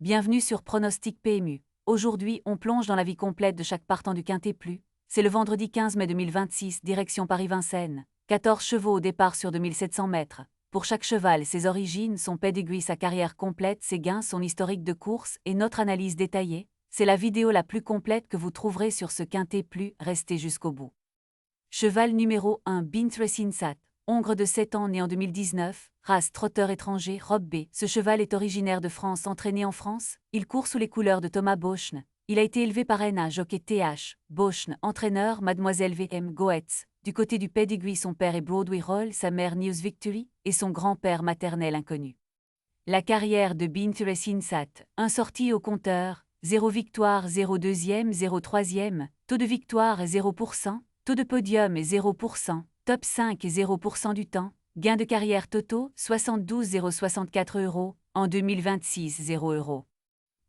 Bienvenue sur Pronostic PMU. Aujourd'hui, on plonge dans la vie complète de chaque partant du Quintet Plus. C'est le vendredi 15 mai 2026, direction Paris-Vincennes. 14 chevaux au départ sur 2700 mètres. Pour chaque cheval, ses origines, son pedigree, sa carrière complète, ses gains, son historique de course et notre analyse détaillée. C'est la vidéo la plus complète que vous trouverez sur ce Quintet Plus, restez jusqu'au bout. Cheval numéro 1, Bintresinsath. Hongre de 7 ans né en 2019, race trotteur étranger, robe B. Ce cheval est originaire de France, entraîné en France. Il court sous les couleurs de Thomas Bauchne. Il a été élevé par NA jockey TH, Bauchne, entraîneur, Mademoiselle VM Goetz. Du côté du pedigree, son père est Broadway Roll, sa mère News Victory, et son grand-père maternel inconnu. La carrière de Bintresinsath, un sorti au compteur, 0 victoire, 0 deuxième, 0 troisième, taux de victoire 0%, taux de podium 0%, top 5 0% du temps, gain de carrière totaux 72 064 €, en 2026 0 €.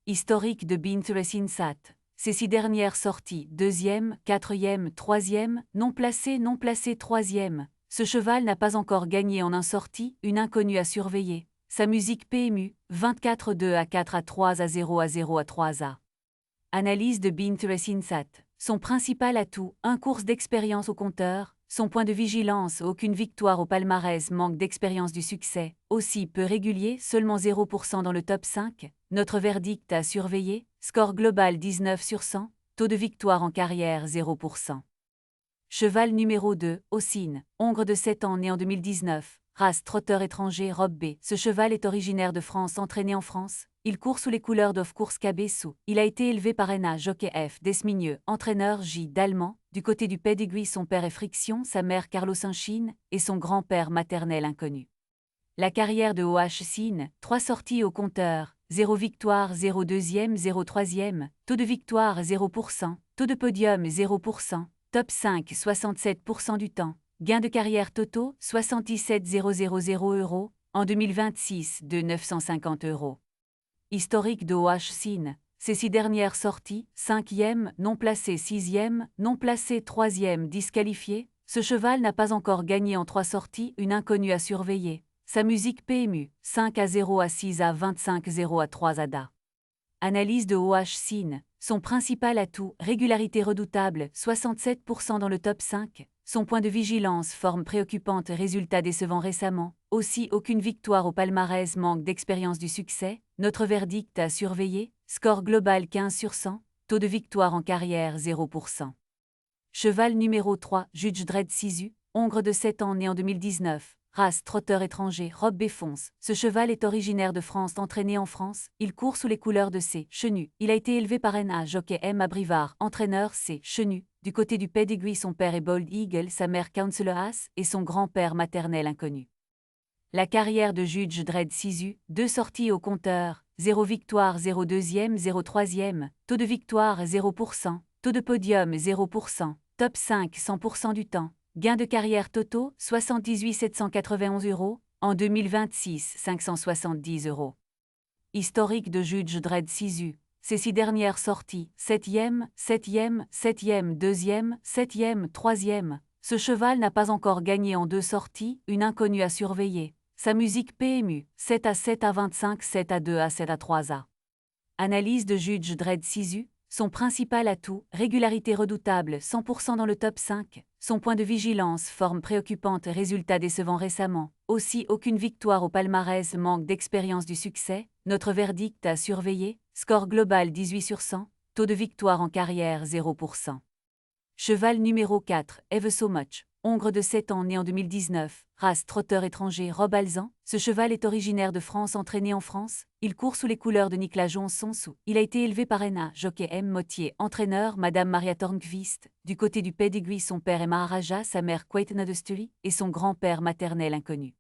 Historique de Bintresinsath. Ces 6 dernières sorties, 2e, 4e, 3e, non placé, troisième. Ce cheval n'a pas encore gagné en un sorti, une inconnue à surveiller. Sa musique PMU, 24-2 à 4 à 3 à 0 à 0 à 3 à. Analyse de Bintresinsath. Son principal atout, un course d'expérience au compteur. Son point de vigilance, aucune victoire au palmarès, manque d'expérience du succès. Aussi peu régulier, seulement 0% dans le top 5. Notre verdict à surveiller, score global 19 sur 100, taux de victoire en carrière 0%. Cheval numéro 2, Ossine, hongre de 7 ans né en 2019, race trotteur étranger, robe B. Ce cheval est originaire de France, entraîné en France. Il court sous les couleurs d'Off Course Cabessou. Il a été élevé par NA jockey F. Desmigneux, entraîneur J. d'Allemand. Du côté du pedigree, son père est Friction, sa mère Carlos Inchine et son grand-père maternel inconnu. La carrière de OH Sine, 3 sorties au compteur, 0 victoire, 0 deuxième, 0 troisième, taux de victoire 0%, taux de podium 0%, top 5 67% du temps, gain de carrière totaux 77 000 €, en 2026 de 950 €. Historique de OH Sine. Ces 6 dernières sorties, 5e, non placé 6e, non placé 3e, disqualifié. Ce cheval n'a pas encore gagné en 3 sorties, une inconnue à surveiller. Sa musique PMU, 5 à 0 à 6 à 25 0 à 3 à DA. Analyse de OH Sine. Son principal atout, régularité redoutable, 67% dans le top 5. Son point de vigilance, forme préoccupante, résultat décevant récemment. Aussi aucune victoire au palmarès, manque d'expérience du succès. Notre verdict à surveiller, score global 15 sur 100, taux de victoire en carrière 0%. Cheval numéro 3, Judge Dredd Sisu, hongre de 7 ans né en 2019. Race trotteur étranger, robe B fonce. Ce cheval est originaire de France, entraîné en France. Il court sous les couleurs de C. Chenu. Il a été élevé par NA jockey M. Abrivard, entraîneur C. Chenu. Du côté du pedigree, son père est Bold Eagle, sa mère Counselor Haas et son grand-père maternel inconnu. La carrière de Judge Dredd Sisu, 2 sorties au compteur, 0 victoire, 0 deuxième, 0 troisième, taux de victoire 0%, taux de podium 0%, top 5 100% du temps. Gain de carrière totaux 78 791 €, en 2026 570 €. Historique de Judge Dredd Sisu. Ces 6 dernières sorties, 7e, 7e, 7e, 2e, 7e, 3e. Ce cheval n'a pas encore gagné en 2 sorties, une inconnue à surveiller. Sa musique PMU, 7 à 7 à 25, 7 à 2 à 7 à 3 à. Analyse de Judge Dredd Sisu. Son principal atout, régularité redoutable, 100% dans le top 5. Son point de vigilance, forme préoccupante, résultat décevant récemment. Aussi aucune victoire au palmarès, manque d'expérience du succès. Notre verdict à surveiller, score global 18 sur 100, taux de victoire en carrière 0%. Cheval numéro 4, Ever So Much. Hongre de 7 ans né en 2019, race trotteur étranger, robe alezan. Ce cheval est originaire de France, entraîné en France. Il court sous les couleurs de Nicolas Jonson-Sou. Il a été élevé par NA jockey M. Mottier, entraîneur Madame Maria Tornqvist. Du côté du pedigree, son père est Maharaja, sa mère Quaitna de Sturi et son grand-père maternel inconnu.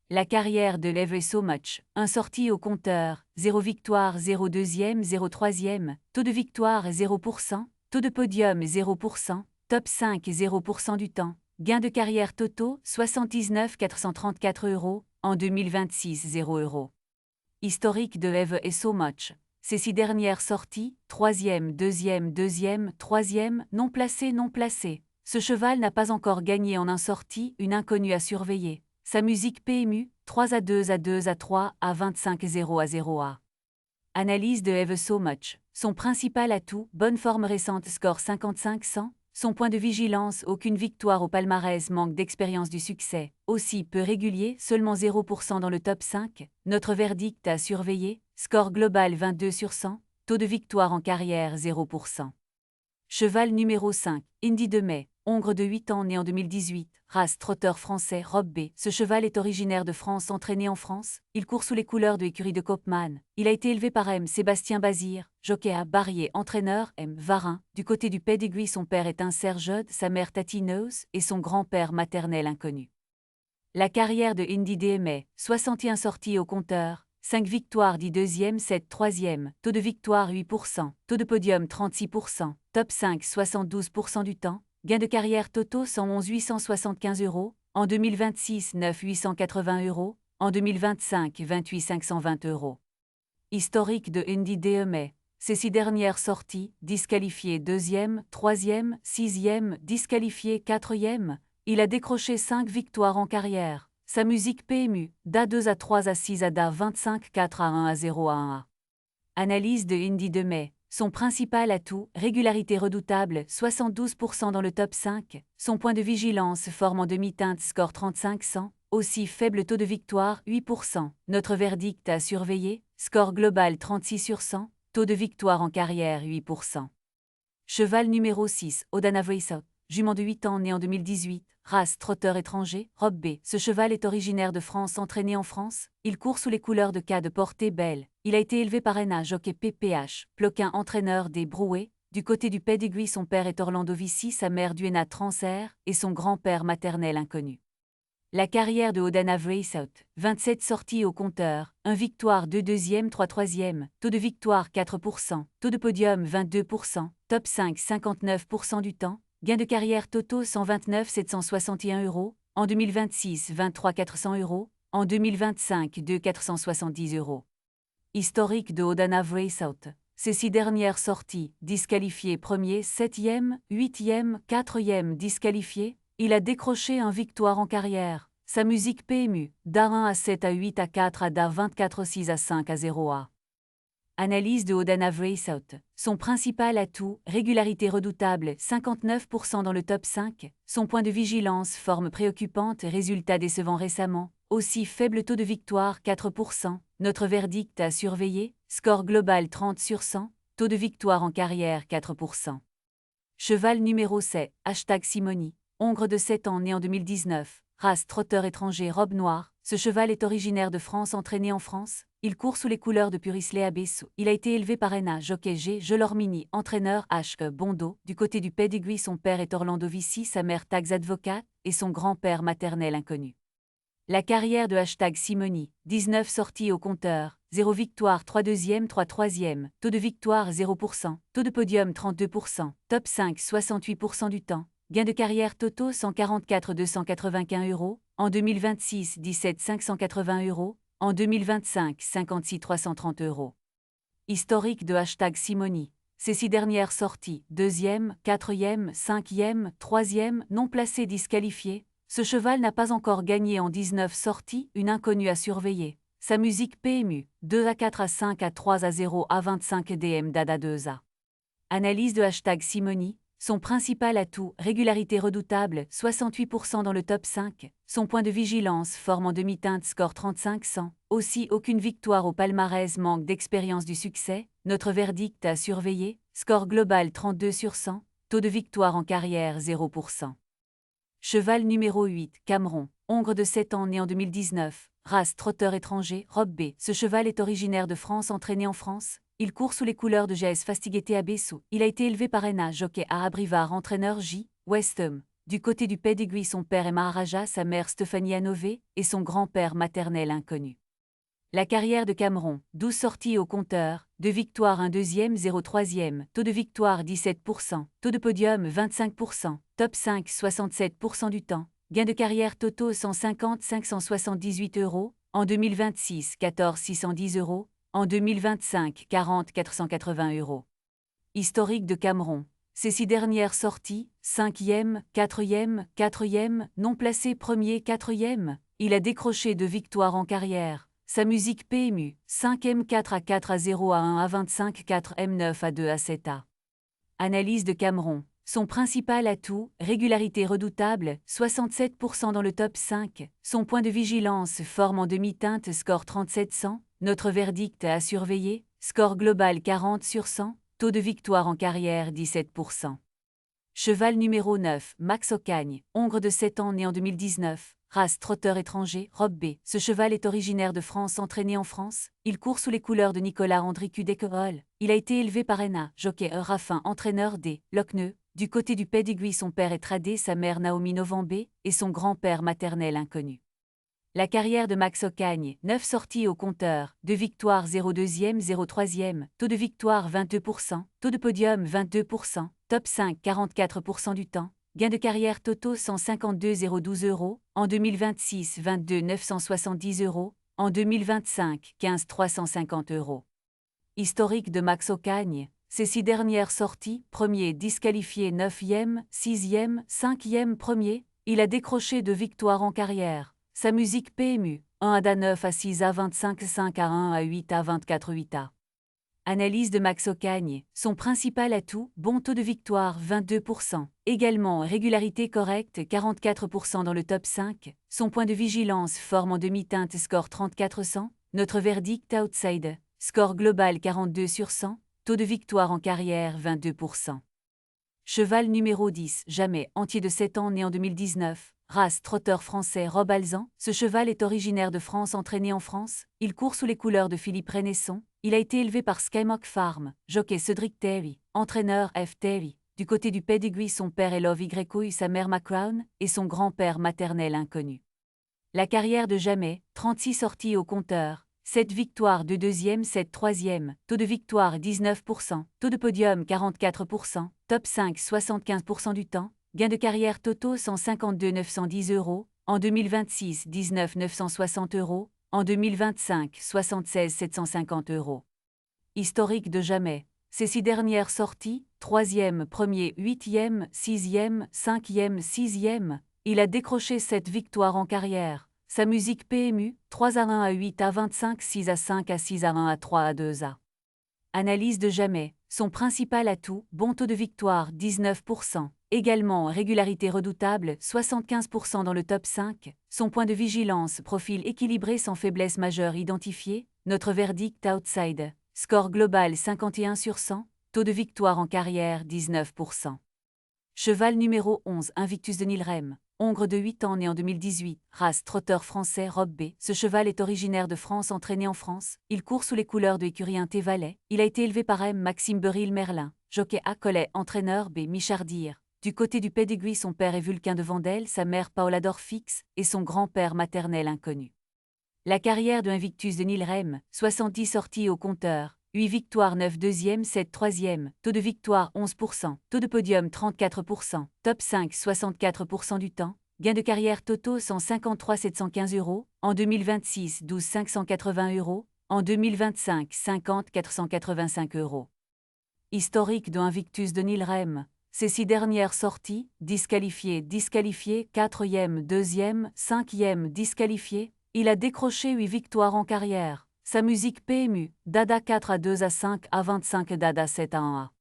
La carrière de Ever So Much, un sorti au compteur, 0 victoire, 0 deuxième, 0 troisième, taux de victoire 0%, taux de podium 0%, top 5 0% du temps. Gain de carrière totaux 79 434 €, en 2026 0 €. Historique de Ever So Much. Ces 6 dernières sorties, 3e, 2e, 2e, 3e, non placé. Ce cheval n'a pas encore gagné en un sorti, une inconnue à surveiller. Sa musique PMU, 3 à 2 à 2 à 3 à 25 0 à 0 à. Analyse de Ever So Much. Son principal atout, bonne forme récente, score 55-100. Son point de vigilance, aucune victoire au palmarès, manque d'expérience du succès. Aussi peu régulier, seulement 0% dans le top 5. Notre verdict à surveiller, score global 22/100. Taux de victoire en carrière 0%. Cheval numéro 5, Indy de Mai, hongre de 8 ans né en 2018, race trotteur français Rob B. Ce cheval est originaire de France, entraîné en France. Il court sous les couleurs de l'écurie de Koopman. Il a été élevé par M. Sébastien Bazir, jockey à Barrier, entraîneur M. Varin. Du côté du pedigree, son père est un Serge, sa mère Tati Nose et son grand-père maternel inconnu. La carrière de Indy de Mai, 61 sorties au compteur. 5 victoires, 10 deuxième, 7 troisième, taux de victoire 8%, taux de podium 36%, top 5 72% du temps, gain de carrière totaux 111 875 €, en 2026 9 880 €, en 2025 28 520 €. Historique de Indy de Mai. Ces 6 dernières sorties, disqualifié 2e, 3e, 6e, disqualifié 4e, il a décroché 5 victoires en carrière. Sa musique PMU, DA 2 à 3 à 6 à DA 25 4 à 1 à 0 à 1 à. Analyse de Indy de Mai. Son principal atout, régularité redoutable, 72% dans le top 5. Son point de vigilance, forme en demi-teinte, score 35-100. Aussi faible taux de victoire, 8%. Notre verdict à surveiller, score global 36/100. Taux de victoire en carrière, 8%. Cheval numéro 6, Odana Vreesop. Jument de 8 ans né en 2018, race trotteur étranger, Rob B. Ce cheval est originaire de France, entraîné en France. Il court sous les couleurs de K de Portée Belle. Il a été élevé par NA jockey PPH, Ploquin entraîneur des Brouets. Du côté du pedigree, son père est Orlando Vici, sa mère Duena Transer et son grand-père maternel inconnu. La carrière de Odana Vreesop, 27 sorties au compteur, 1 victoire, 2 deuxième, 3 troisième, taux de victoire 4%, taux de podium 22%, top 5 59% du temps, gain de carrière totaux 129 761 €, en 2026 23 400 €, en 2025 2 470 €. Historique de Odana Vreesop. Ces 6 dernières sorties, disqualifié 1er, 7e, 8e, 4e disqualifié, il a décroché 1 victoire en carrière. Sa musique PMU, DA 1 à 7 à 8 à 4 à DA 24 6 à 5 à 0 à. Analyse de Odana Vreesop. Son principal atout, régularité redoutable, 59% dans le top 5. Son point de vigilance, forme préoccupante, résultat décevant récemment. Aussi faible taux de victoire, 4%. Notre verdict à surveiller, score global 30/100. Taux de victoire en carrière, 4%. Cheval numéro 7, #Simoni. Hongre de 7 ans né en 2019. Race trotteur étranger, robe noire. Ce cheval est originaire de France, entraîné en France. Il court sous les couleurs de Purisley Abesso. Il a été élevé par NA jockey G. Gelormini, entraîneur H. Bondo. Du côté du pedigree, son père est Orlando Vici, sa mère Tags Advocat et son grand-père maternel inconnu. La carrière de #Simoni, 19 sorties au compteur, 0 victoire, 3 deuxième, 3 troisième, taux de victoire 0%, taux de podium 32%, top 5 68% du temps, gain de carrière totaux 144 281 €, en 2026 17 580 €, en 2025 56 330 €. Historique de #Simoni. Ces 6 dernières sorties, 2e, 4e, 5e, 3e, non placé disqualifié. Ce cheval n'a pas encore gagné en 19 sorties, une inconnue à surveiller. Sa musique PMU, 2 à 4 à 5 à 3 à 0 à 25 DM DADA 2 A. Analyse de #Simoni. Son principal atout, régularité redoutable, 68% dans le top 5. Son point de vigilance, forme en demi-teinte, score 35-100. Aussi aucune victoire au palmarès, manque d'expérience du succès. Notre verdict à surveiller, score global 32/100. Taux de victoire en carrière 0%. Cheval numéro 8, Cameron. Hongre de 7 ans né en 2019. Race trotteur étranger, Rob B. Ce cheval est originaire de France, entraîné en France. Il court sous les couleurs de GS Fastigueté Abesso. Il a été élevé par NA jockey à Abrivard, entraîneur J. Westham. Du côté du pedigree, son père est Maharaja, sa mère Stéphanie Hanové et son grand-père maternel inconnu. La carrière de Cameron, 12 sorties au compteur, 2 victoires, 1 deuxième, 0 troisième, taux de victoire 17%, taux de podium 25%, top 5 67% du temps, gain de carrière totaux 150 578 €, en 2026 14 610 €, en 2025 40 480 €. Historique de Cameron. Ces 6 dernières sorties, 5e, 4e, 4e, non placé 1er, 4e, il a décroché 2 victoires en carrière. sa musique PMU, 5M 4 à 4 à 0 à 1 à 25 4 M9 à 2 à 7 à. Analyse de Cameron. Son principal atout, régularité redoutable, 67% dans le top 5. Son point de vigilance, forme en demi-teinte, score 3700. Notre verdict à surveiller, score global 40 sur 100. Taux de victoire en carrière 17%. Cheval numéro 9, Max Ocagne, hongre de 7 ans né en 2019. Race trotteur étranger, Robe B. Ce cheval est originaire de France, entraîné en France. Il court sous les couleurs de Nicolas Andricu d'Équerolles. Il a été élevé par Enna, jockey Raffin, entraîneur D. Lochneux. Du côté du pedigree, son père est tradé, sa mère Naomi Novambé, et son grand-père maternel inconnu. La carrière de Max Ocagne, 9 sorties au compteur, 2 victoires 0 2e, 0 3e, taux de victoire 22%, taux de podium 22%, top 5 44% du temps, gain de carrière totaux 152 012 €, en 2026 22 970 €, en 2025 15 350 €. Historique de Max Ocagne, ses 6 dernières sorties, premier disqualifié 9e, 6e, 5e premier, il a décroché 2 victoires en carrière. Sa musique PMU, 1 à 9 à 6 à 25 5 à 1 à 8 à 24 8 à. Analyse de Max Ocagne, son principal atout, bon taux de victoire 22%, également régularité correcte 44% dans le top 5, son point de vigilance forme en demi-teinte score 3400, notre verdict outside, score global 42 sur 100, taux de victoire en carrière 22%. Cheval numéro 10, Jamais, entier de 7 ans né en 2019. Race trotteur français Robe Alzan, ce cheval est originaire de France, entraîné en France. Il court sous les couleurs de Philippe Renesson. Il a été élevé par Skymock Farm, jockey Cédric Terry, entraîneur F. Terry. Du côté du pedigree, son père est Love Y, sa mère McCrown, et son grand-père maternel inconnu. La carrière de Jamais, 36 sorties au compteur, 7 victoires, 2 deuxièmes, 7 troisièmes, taux de victoire 19%, taux de podium 44%, top 5 75% du temps, gain de carrière totaux 152 910 €, en 2026 19 960 €, en 2025 76 750 €. Historique de Jamais, ses 6 dernières sorties, 3e, 1er, 8e, 6e, 5e, 6e, il a décroché 7 victoires en carrière. Sa musique PMU, 3 à 1 à 8 à 25 6 à 5 à 6 à 1 à 3 à 2 à. Analyse de Jamais, son principal atout, bon taux de victoire 19%, également régularité redoutable 75% dans le top 5, son point de vigilance profil équilibré sans faiblesse majeure identifiée, notre verdict outside, score global 51 sur 100, taux de victoire en carrière 19%. Cheval numéro 11, Invictus de Nilrem, hongre de 8 ans né en 2018, race trotteur français Robe B. Ce cheval est originaire de France, entraîné en France. Il court sous les couleurs de Écurie Valais. Il a été élevé par M. Maxime Beryl Merlin, jockey A. Collet, entraîneur B. Michardir. Du côté du pedigree, son père est Vulcain de Vandel, sa mère Paola Dorfix et son grand-père maternel inconnu. La carrière de Invictus de Nilrem, 70 sorties au compteur, 8 victoires 9 deuxième, 7 troisième, taux de victoire 11%, taux de podium 34%, top 5 64% du temps, gain de carrière totaux 153 715 €, en 2026 12 580 €, en 2025 50 485 €. Historique de Invictus de Nilrem, ses 6 dernières sorties, disqualifié, 4e, 2e, 5e, disqualifié, il a décroché 8 victoires en carrière. Sa musique PMU, Dada 4 à 2 à 5 à 25 Dada 7 à 1 à.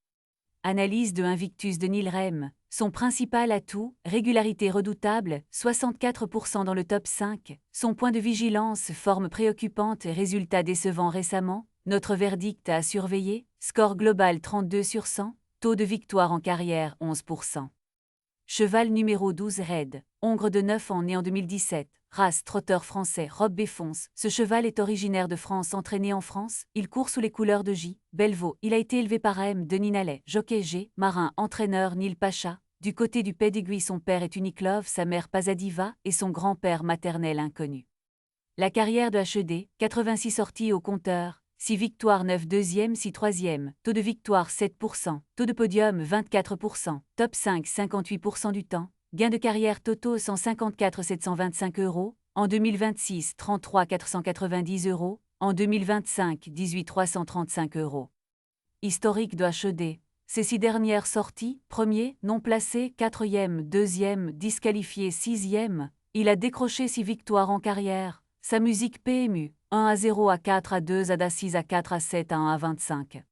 Analyse de Invictus de Nilrem, son principal atout, régularité redoutable, 64% dans le top 5, son point de vigilance, forme préoccupante et résultat décevant récemment, notre verdict à surveiller, score global 32 sur 100, taux de victoire en carrière 11%. Cheval numéro 12 Red, hongre de 9 ans né en 2017, race trotteur français Robe B fonce. Ce cheval est originaire de France, entraîné en France. Il court sous les couleurs de J. Bellevaux. Il a été élevé par M. Denis Nallet, jockey G. Marin, entraîneur Neil Pacha. Du côté du pedigree, son père est Uniklove, sa mère Pasadiva et son grand-père maternel inconnu. La carrière de HED, 86 sorties au compteur, 6 victoires 9 deuxième, 6 troisième, taux de victoire 7%, taux de podium 24%, top 5 58% du temps, gain de carrière totaux 154 725 €, en 2026 33 490 €, en 2025 18 335 €. Historique de HED, ses 6 dernières sorties, premier, non placé, 4e, 2e, disqualifié 6e, il a décroché 6 victoires en carrière. Sa musique PMU, 1 à 0 à 4 à 2 à 6 à 4 à 7 à 1 à 25.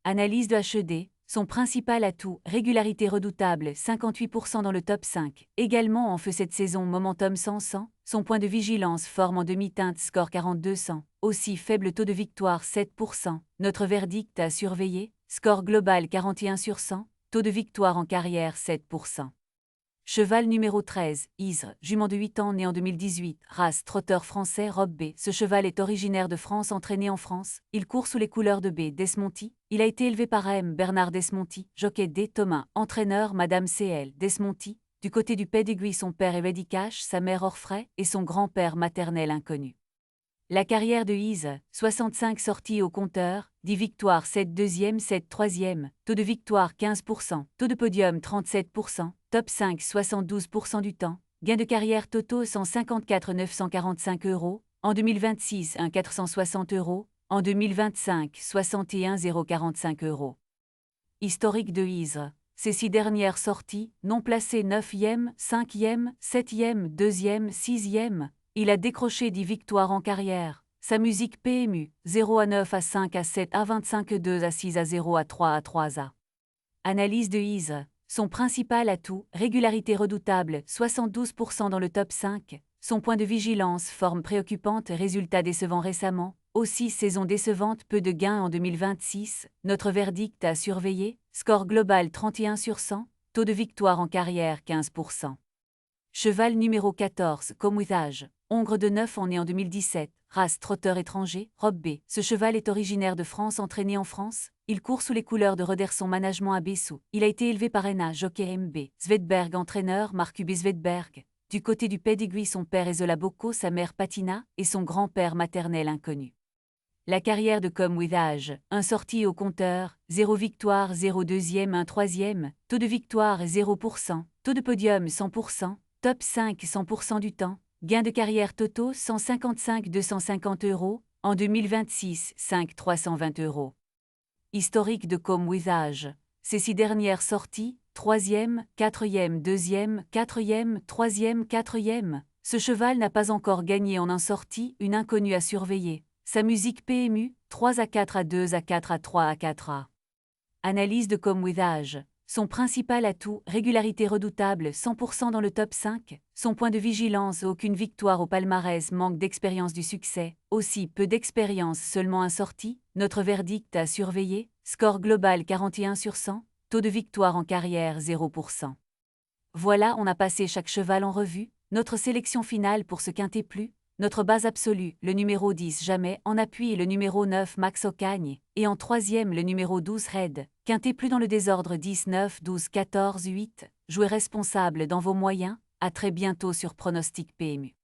Analyse de HED. Son principal atout, régularité redoutable, 58% dans le top 5. Également en feu cette saison, momentum 100-100. Son point de vigilance, forme en demi-teinte, score 4200. Aussi faible taux de victoire, 7%. Notre verdict à surveiller, score global 41/100. Taux de victoire en carrière, 7%. Cheval numéro 13, Isre, jument de 8 ans né en 2018, race trotteur français Robe B. Ce cheval est originaire de France, entraîné en France. Il court sous les couleurs de B. Desmonti. Il a été élevé par M. Bernard Desmonti, jockey D. Thomas, entraîneur Madame C.L. Desmonti. Du côté du pedigree, son père est Reddy Cash, sa mère Orfray et son grand-père maternel inconnu. La carrière de Isre, 65 sorties au compteur, 10 victoires, 7 deuxième, 7 troisième, taux de victoire 15%, taux de podium 37%, top 5 72% du temps, gain de carrière totaux 154 945 €, en 2026 1 460 €, en 2025 61 045 €. Historique de Isre. Ces 6 dernières sorties, non placées 9e, 5e, 7e, 2e, 6e, il a décroché 10 victoires en carrière. Sa musique PMU, 0 à 9 à 5 à 7 à 25 2 à 6 à 0 à 3 à 3 à. Analyse de Isre. Son principal atout, régularité redoutable, 72% dans le top 5. Son point de vigilance, forme préoccupante, résultat décevant récemment. Aussi saison décevante, peu de gains en 2026. Notre verdict à surveiller, score global 31/100, taux de victoire en carrière 15%. Cheval numéro 14, Comwithage. Hongre de 9 ans né en 2017, race trotteur étranger, Robe B. Ce cheval est originaire de France, entraîné en France. Il court sous les couleurs de Rederson Management à Bessou. Il a été élevé par Enna, jockey MB. Svedberg, entraîneur, Mark-Ubi Svedberg. Du côté du pedigree, son père est Zola Bocco, sa mère Patina, et son grand-père maternel inconnu. La carrière de Comwithage, 1 sortie au compteur, 0 victoire, 0 deuxième, 1 troisième, taux de victoire 0%, taux de podium 100%, top 5 100% du temps, gain de carrière totaux 155 250 €, en 2026 5 320 €. Historique de Comwithage. Ces 6 dernières sorties, 3e, 4e, 2e, 4e, 3e, 4e. Ce cheval n'a pas encore gagné en 1 sortie, une inconnue à surveiller. Sa musique PMU, 3 à 4 à 2 à 4 à 3 à 4 à. Analyse de Comwithage. Son principal atout, régularité redoutable, 100% dans le top 5. Son point de vigilance, aucune victoire au palmarès, manque d'expérience du succès. Aussi peu d'expérience, seulement 1 sortie. Notre verdict à surveiller, score global 41/100, taux de victoire en carrière 0%. Voilà, on a passé chaque cheval en revue. Notre sélection finale pour ce quintet plus. Notre base absolue, le numéro 10 Jamais, en appui le numéro 9 Max Ocagne, et en troisième le numéro 12 Red. Quintet plus dans le désordre 10, 9, 12, 14, 8. Jouez responsable dans vos moyens. À très bientôt sur Pronostic PMU.